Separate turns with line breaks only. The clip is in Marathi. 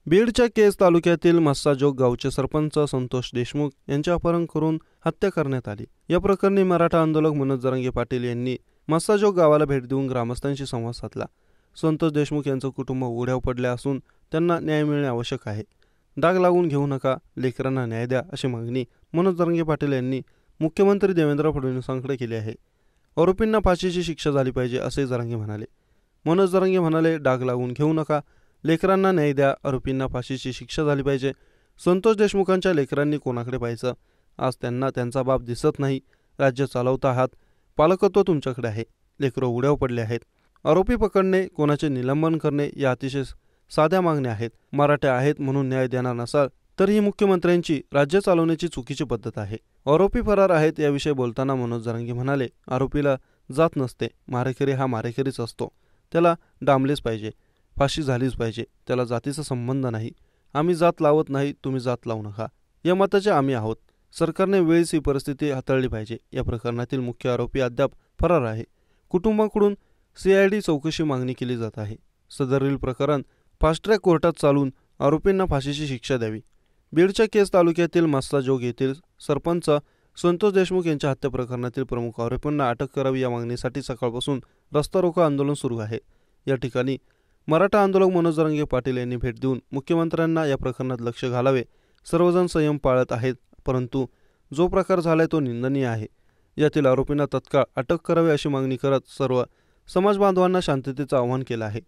बीडच्या केज तालुक्यातील मस्साजोग गावचे सरपंच संतोष देशमुख यांचे अपहरण करून हत्या करण्यात आली। या प्रकरणी मराठा आंदोलक मनोज जरांगे पाटील यांनी मस्साजोग गावाला भेट देऊन ग्रामस्थांशी संवाद साधला। संतोष देशमुख यांचं कुटुंब उघड्यावर पडले असून त्यांना न्याय मिळणे आवश्यक आहे। डाग लागून घेऊ नका, लेकरांना न्याय द्या अशी मागणी मनोज जरांगे पाटील यांनी मुख्यमंत्री देवेंद्र फडणवीसांकडे केली आहे। आरोपींना फाशीची शिक्षा झाली पाहिजे असे जरांगे म्हणाले। मनोज जरांगे म्हणाले, डाग लागून घेऊ नका, लेकरांना न्याय द्या, आरोपींना फाशीची शिक्षा झाली पाहिजे। संतोष देशमुखांच्या लेकरांनी कोणाकडे पाहायचं? आज त्यांना त्यांचा बाप दिसत नाही। राज्य चालवता आहात, पालकत्व तुमच्याकडे आहे, लेकरं उघड्यावर पडले आहेत। आरोपी पकडणे, कोणाचे निलंबन करणे या अतिशय साध्या मागण्या आहेत। मराठे आहेत म्हणून न्याय देणार नसाल तर ही मुख्यमंत्र्यांची राज्य चालवण्याची चुकीची पद्धत आहे। आरोपी फरार आहेत याविषयी बोलताना मनोज जरांगे म्हणाले, आरोपीला जात नसते, मारेकरी हा मारेकरीच असतो, त्याला डांबलेच पाहिजे, फाशी झालीच पाहिजे, त्याला जातीचा संबंध नाही। आम्ही जात लावत नाही, तुम्ही जात लावू नका, या मताचे आम्ही आहोत। सरकारने वेळीच ही परिस्थिती हाताळली पाहिजे। या प्रकरणातील मुख्य आरोपी अद्याप फरार आहे। कुटुंबाकडून CID चौकशी मागणी केली जात आहे। सदरील प्रकरण फास्ट ट्रॅक कोर्टात चालून आरोपींना फाशीची शिक्षा द्यावी। बीडच्या केज तालुक्यातील मस्साजोग येथील सरपंच संतोष देशमुख यांच्या हत्या प्रकरणातील प्रमुख आरोपींना अटक करावी या मागणीसाठी सकाळपासून रस्ता रोको आंदोलन सुरू आहे। या ठिकाणी मराठा आंदोलक मनोज जरांगे पाटील यांनी भेट देऊन मुख्यमंत्र्यांना या प्रकरणात लक्ष घालावे। सर्वजण संयम पाळत आहेत, परंतु जो प्रकार झालाय तो निंदनीय आहे। यातील आरोपींना तत्काळ अटक करावी अशी मागणी करत सर्व समाज बांधवांना शांततेचं आवाहन केलं आहे।